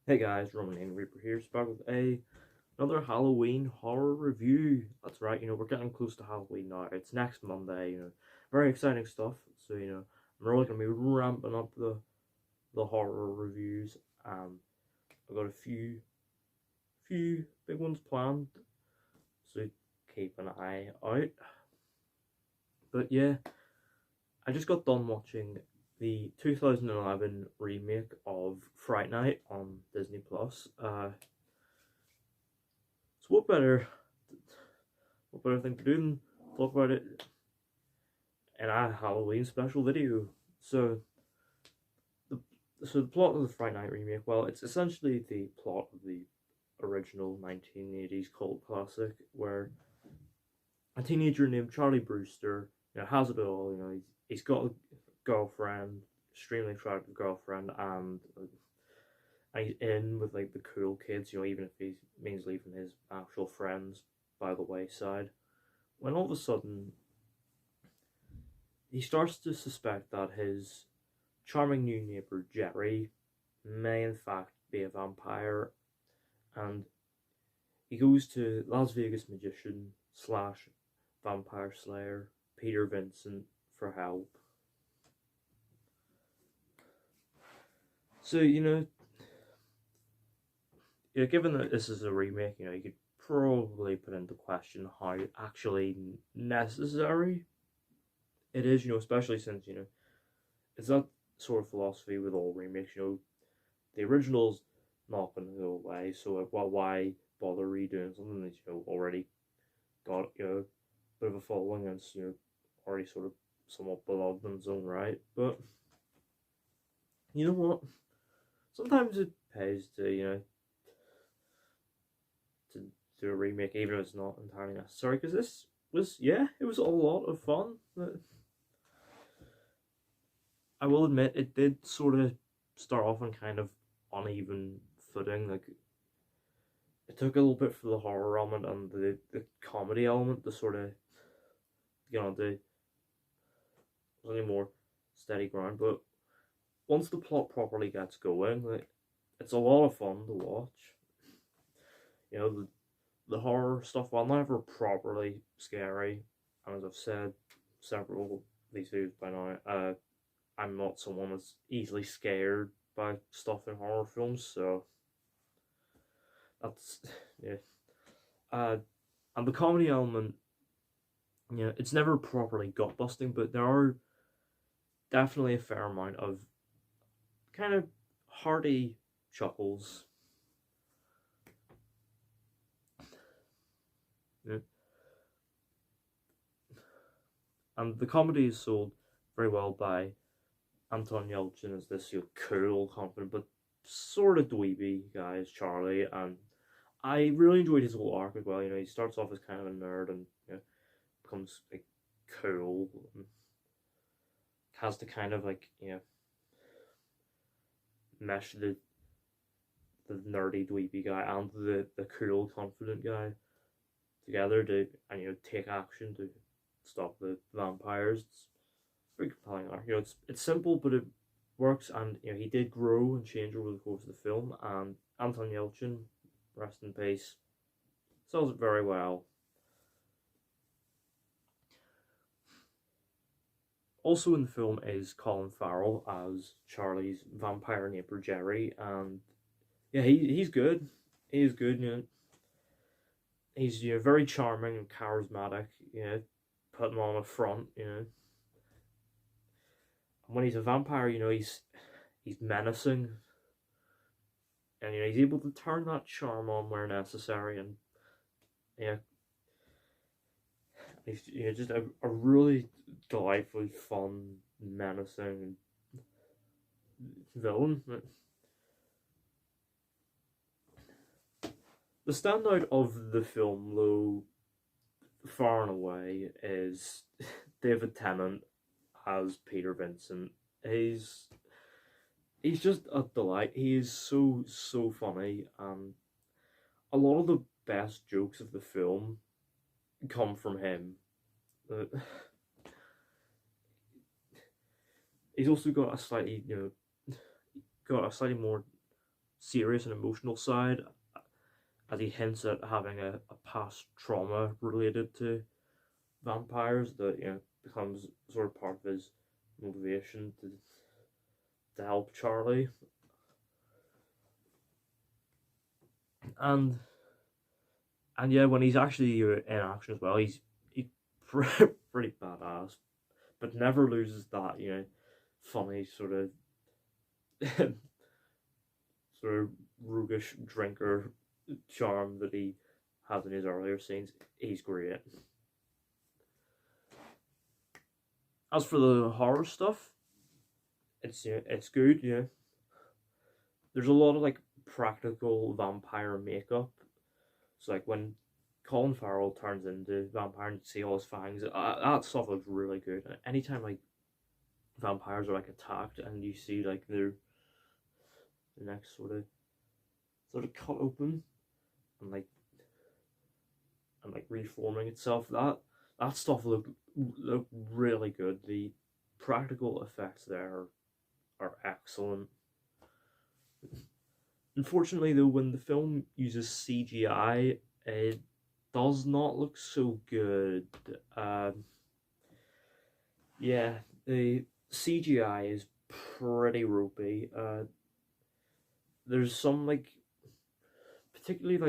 Hey guys, Ruminating Reaper here, back with another Halloween horror review. That's right, we're getting close to Halloween now. It's next Monday, very exciting stuff. So, I'm really gonna be ramping up the horror reviews. I've got a few big ones planned, so keep an eye out. But yeah, I just got done watching the 2011 remake of Fright Night on Disney Plus. So what better thing to do than talk about it in a Halloween special video? So the the plot of the Fright Night remake, well, it's essentially the plot of the original 1980s cult classic, where a teenager named Charlie Brewster, has it all. He's got a girlfriend, extremely attractive girlfriend, and he's in with like the cool kids. Even if he means leaving his actual friends by the wayside. When all of a sudden he starts to suspect that his charming new neighbor Jerry may in fact be a vampire, and he goes to Las Vegas magician slash vampire slayer Peter Vincent for help. So, given that this is a remake, you could probably put into question how actually necessary it is, especially since, it's that sort of philosophy with all remakes. The original's not going to go away, so like, why bother redoing something that's already got a bit of a following and it's already sort of somewhat beloved in its own right. But you know what? Sometimes it pays to to do a remake, even if it's not entirely necessary. Because this was, it was a lot of fun. I will admit it did sort of start off on kind of uneven footing. Like, it took a little bit for the horror element and the comedy element to sort of get onto any more steady ground. But once the plot properly gets going, like, it's a lot of fun to watch. The horror stuff, while never properly scary, and as I've said several of these videos by now, I'm not someone that's easily scared by stuff in horror films, so that's yeah. And the comedy element, it's never properly gut busting, but there are definitely a fair amount of kind of hearty chuckles. Yeah. And the comedy is sold very well by Anton Yelchin as this cool, confident, but sort of dweeby guy as Charlie, and I really enjoyed his whole arc as well. He starts off as kind of a nerd and becomes like cool and has to kind of like mesh the nerdy dweeby guy and the cool confident guy together to take action to stop the vampires. It's very compelling arc. It's simple, but it works, and he did grow and change over the course of the film. And Anton Yelchin, rest in peace, sells it very well. Also in the film is Colin Farrell as Charlie's vampire neighbor Jerry, and yeah, he's good. He's good. He's very charming and charismatic. Putting on a front. When he's a vampire, he's menacing, and he's able to turn that charm on where necessary, and he's just a really delightfully fun, menacing villain. The standout of the film, though, far and away, is David Tennant as Peter Vincent. He's just a delight. He is so funny, and a lot of the best jokes of the film come from him. He's also got a slightly got a slightly more serious and emotional side, as he hints at having a past trauma related to vampires that becomes sort of part of his motivation to help Charlie. And yeah, when he's actually in action as well, he's pretty badass, but never loses that funny sort of sort of roguish drinker charm that he has in his earlier scenes. He's great. As for the horror stuff, it's good. There's a lot of like practical vampire makeup. So like when Colin Farrell turns into vampire and you see all his fangs, that stuff looks really good. And anytime like vampires are like attacked and you see like their neck sort of cut open and like reforming itself, that stuff look really good. The practical effects there are excellent. Unfortunately though, when the film uses CGI, it does not look so good. Yeah, the CGI is pretty ropey. There's some like, particularly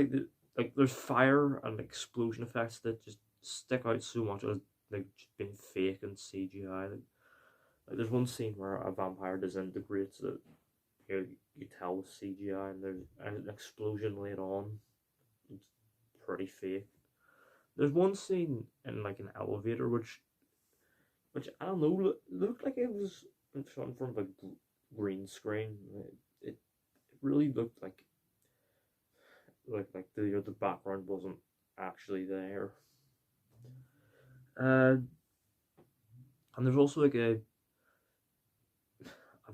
like there's fire and explosion effects that just stick out so much as like just being fake and CGI. Like there's one scene where a vampire disintegrates that you tell with CGI, and there's an explosion later on. It's pretty fake. There's one scene in like an elevator which I don't know, looked like it was shot in front of a green screen. It really looked like the background wasn't actually there. And there's also like a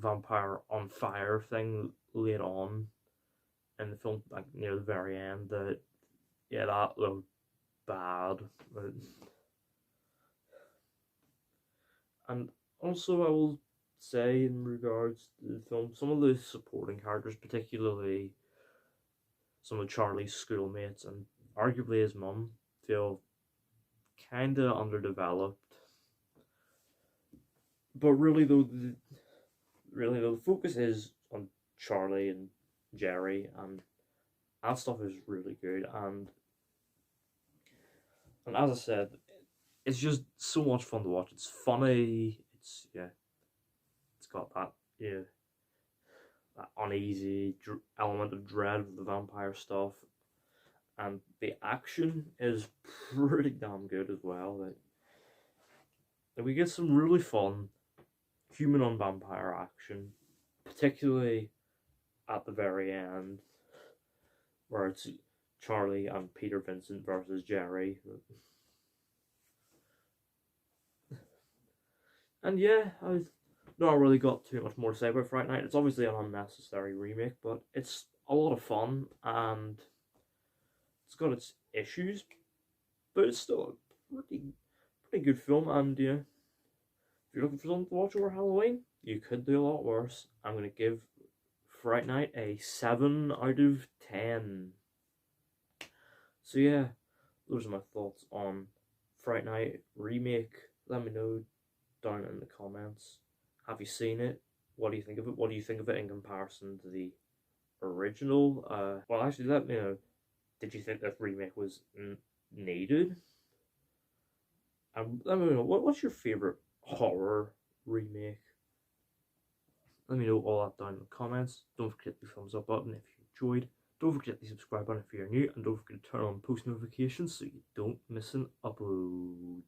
vampire on fire thing later on in the film, like near the very end. That looked bad. And also, I will say, in regards to the film, some of the supporting characters, particularly some of Charlie's schoolmates and arguably his mum, feel kinda underdeveloped. But really though, the focus is on Charlie and Jerry, and that stuff is really good. And as I said, it's just so much fun to watch. It's funny. It's got that that uneasy element of dread of the vampire stuff, and the action is pretty damn good as well. Like we get some really fun human on vampire action, particularly at the very end, where it's Charlie and Peter Vincent versus Jerry. And yeah, I've not really got too much more to say about Fright Night. It's obviously an unnecessary remake, but it's a lot of fun, and it's got its issues, but it's still a pretty good film. And if you're looking for something to watch over Halloween, you could do a lot worse. I'm going to give Fright Night a 7 out of 10. So yeah, those are my thoughts on Fright Night remake. Let me know down in the comments. Have you seen it? What do you think of it? What do you think of it in comparison to the original? Well, actually, let me know. Did you think that remake was needed? And let me know, what's your favourite horror remake? Let me know all that down in the comments. Don't forget the thumbs up button if you enjoyed. Don't forget the subscribe button if you're new, and don't forget to turn on post notifications so you don't miss an upload.